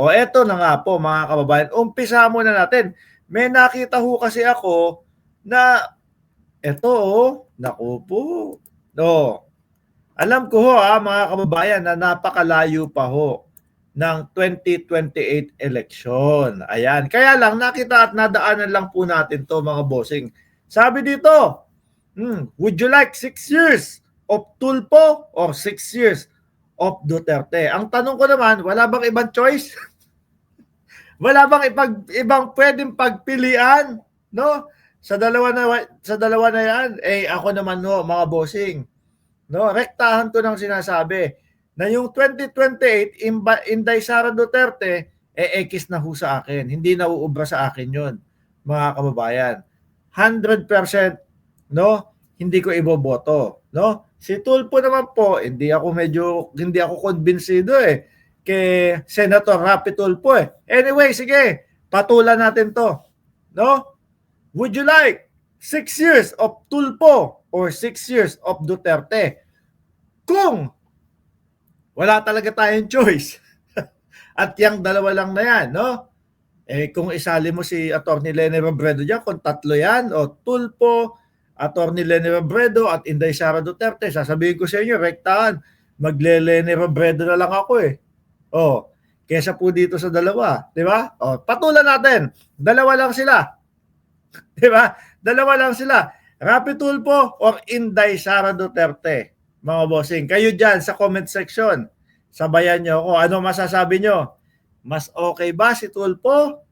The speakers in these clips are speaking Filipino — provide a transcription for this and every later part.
O eto na nga po mga kababayan, umpisa muna natin. May nakita ho kasi ako na eto naku po. Alam ko ho mga kababayan na napakalayo pa ho ng 2028 election. Ayan. Kaya lang nakita at nadaanan lang po natin to mga bossing. Sabi dito, would you like 6 years of Tulfo or 6 years of Duterte? Ang tanong ko naman, wala bang ibang choice? Wala bang ibang pwedeng pagpilian, no? Sa dalawa na yan, ako naman no, mga bossing, no, rektahan ko nang sinasabi na yung 2028 Inday Sara Duterte X na ho sa akin. Hindi na uubra sa akin 'yon, mga kababayan. 100% no, hindi ko iboboto, no? Si Tulfo naman po, hindi ako konbinsido kay Senator Rapi Tulfo Anyway, sige, patulan natin 'to, no? Would you like 6 years of Tulfo or 6 years of Duterte? Kung wala talaga tayong choice at yung dalawa lang na yan, no? Kung isali mo si Atty. Leni Robredo dyan, kung tatlo yan, o Tulfo, Atty. Leni Robredo at Inday Sara Duterte, sasabihin ko sa inyo, rektahan, magle-Leni Robredo na lang ako kesa po dito sa dalawa, di ba? Patulan natin, dalawa lang sila. Di ba? Dalawa lang sila. Rapi Tulfo or Inday Sara Duterte. Mga bossing, kayo dyan sa comment section, sabayan nyo ako. Ano masasabi nyo? Mas okay ba si Tulfo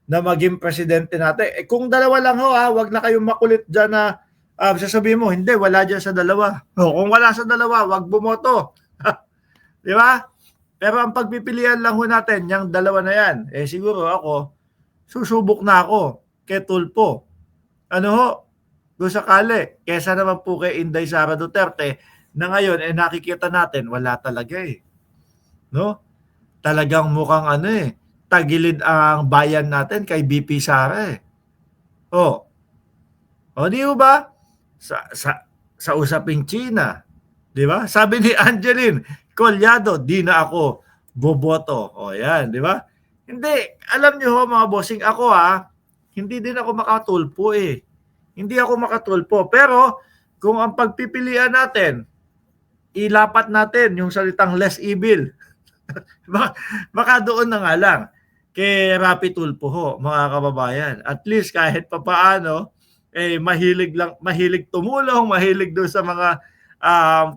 na maging presidente natin? Kung dalawa lang wag na kayong makulit dyan na sasabihin mo, hindi, wala dyan sa dalawa. Kung wala sa dalawa, wag bumoto. Di ba? Pero ang pagpipilian lang ho natin, yung dalawa na yan, siguro ako, susubok na ako kay Tulfo. Ano ho? Kung sakali, kesa naman po kay Inday Sara Duterte, na ngayon, nakikita natin, wala talaga no? Talagang mukhang tagilid ang bayan natin kay BP Sara di ba? Sa usaping China, di ba? Sabi ni Angeline Collado, di na ako boboto. Yan, di ba? Hindi, alam niyo ho mga bossing, ako hindi din ako makatulpo Hindi ako makatulpo. Pero kung ang pagpipilian natin, ilapat natin yung salitang less evil. Baka doon na nga lang kay Rapi Tulfo ho, mga kababayan. At least kahit papaano, mahilig tumulong, mahilig doon sa mga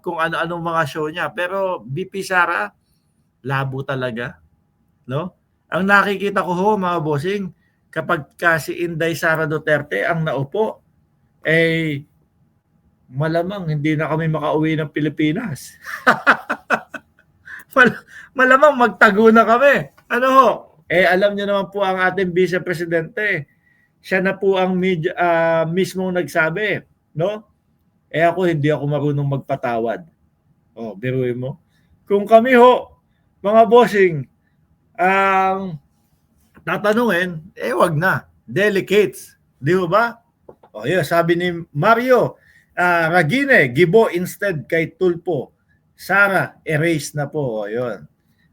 kung ano-anong mga show niya. Pero BP Sara, labo talaga. No? Ang nakikita ko ho, mga bossing, kapag si Inday Sara Duterte ang naupo, malamang hindi na kami makauwi ng Pilipinas. Malamang magtago na kami. Ano ho? Alam niyo naman po ang ating Vice Presidente. Siya na po ang mismong nagsabi, no? Ako hindi ako marunong magpatawad. Biruin mo. Kung kami ho, mga bossing, tatanungin, wag na. Delicates. Di ba? Sabi ni Mario Ragine, Gibo instead kay Tulfo. Sara, erase na po. Yun.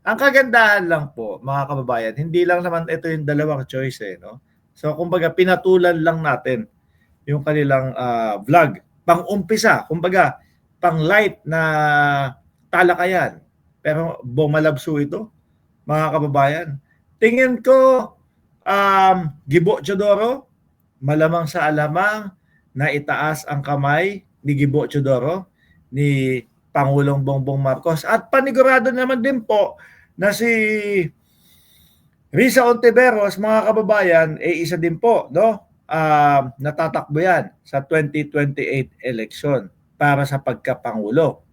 Ang kagandahan lang po, mga kababayan, hindi lang naman ito yung dalawang choice no? So, kumbaga, pinatulan lang natin yung kanilang vlog. Pang-umpisa, kumbaga, pang-light na talakayan. Pero bumalabso ito, mga kababayan. Tingin ko, Gibo Teodoro, malamang sa alamang na itaas ang kamay ni Gibo Teodoro, ni Pangulong Bongbong Marcos. At panigurado naman din po na si Risa Ontiveros, mga kababayan, isa din po, no? Natatakbo yan sa 2028 election para sa pagkapangulo.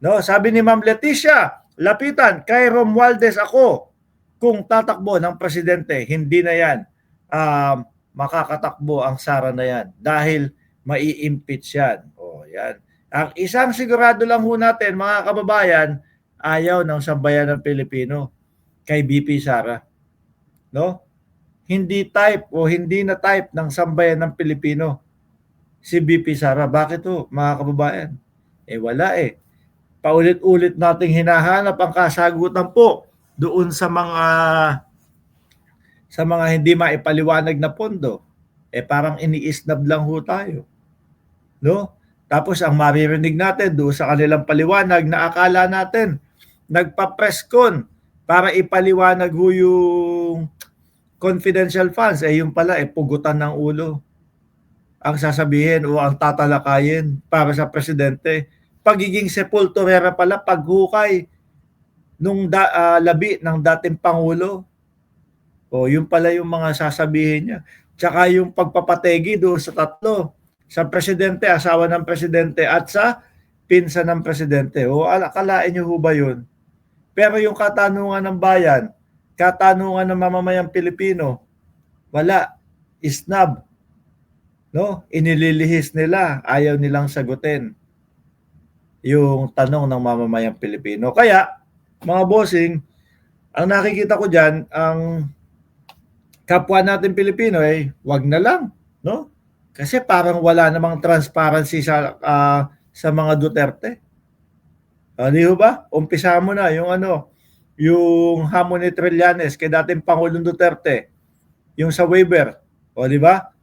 No? Sabi ni Ma'am Leticia Lapitan, kay Romualdez ako, kung tatakbo ng presidente, hindi na yan makakatakbo ang Sara na yan dahil mai-impeach yan. Yan. Ang isang sigurado lang ho natin, mga kababayan, ayaw ng sambayan ng Pilipino kay BP Sara. No? Hindi type o hindi na type ng sambayan ng Pilipino si BP Sara. Bakit ho, mga kababayan? Wala Paulit-ulit nating hinahanap ang kasagutan po doon sa mga hindi maipaliwanag na pondo, parang iniisnab lang ho tayo. No? Tapos ang maririnig natin doon sa kanilang paliwanag na akala natin nagpa-press con para ipaliwanag ho yung confidential funds, yung pala pugutan ng ulo ang sasabihin o ang tatalakayin para sa presidente. Pagiging sepulturera pala, paghukay nung labi ng dating Pangulo. O yun pala yung mga sasabihin niya. Tsaka yung pagpapategi doon sa tatlo. Sa presidente, asawa ng presidente, at sa pinsan ng presidente. O akalain niyo ho ba yun? Pero yung katanungan ng bayan, katanungan ng mamamayang Pilipino, wala. Isnab. No? Inililihis nila. Ayaw nilang sagutin yung tanong ng mamamayang Pilipino. Kaya, mga bossing, ang nakikita ko dyan, ang kapwa natin Pilipino wag na lang, no? Kasi parang wala namang transparency sa mga Duterte. Di ba? Umpisa mo na yung yung hamon ni Trillanes kay dating Pangulong Duterte, yung sa waiver. Di ba?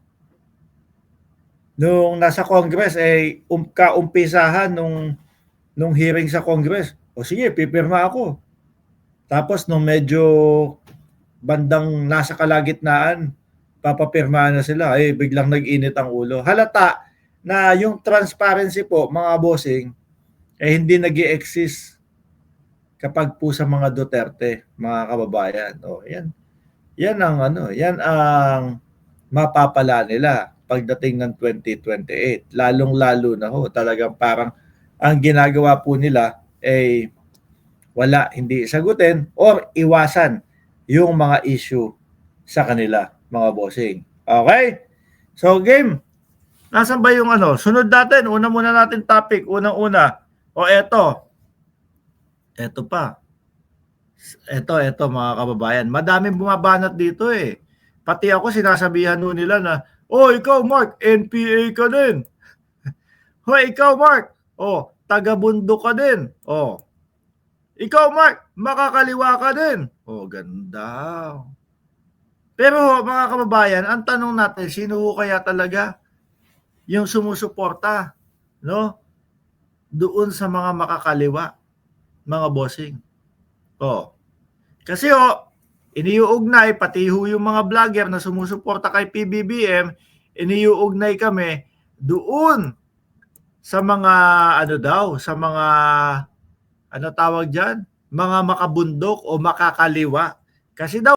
Nung nasa Congress kaumpisahan nung hearing sa Congress. Sige, pipirma ako. Tapos nung medyo bandang nasa kalagitnaan, papapirmahan na sila, biglang nag-init ang ulo. Halata na yung transparency po, mga bossing, hindi nag-i-exist kapag po sa mga Duterte, mga kababayan. Yan ang mapapala nila pagdating ng 2028. Lalong-lalo na ho, talagang parang ang ginagawa po nila wala, hindi sagutin or iwasan yung mga issue sa kanila, mga bossing. Okay? So, game. Nasaan ba yung sunod natin? Una muna natin topic. Unang-una. Eto. Eto pa. Eto mga kababayan. Madaming bumabanat dito Pati ako sinasabihan nila na, ikaw Mark, NPA ka din. Ikaw Mark, taga-bundok ka din. Ikaw Mark, makakaliwa ka din. Ganda. Pero mga kababayan, ang tanong natin, sino kaya talaga yung sumusuporta, no? Doon sa mga makakaliwa, mga bossing. Kasi iniuugnay, pati yung mga vlogger na sumusuporta kay PBBM, iniuugnay kami doon sa mga sa mga tawag dyan? Mga makabundok o makakaliwa. Kasi daw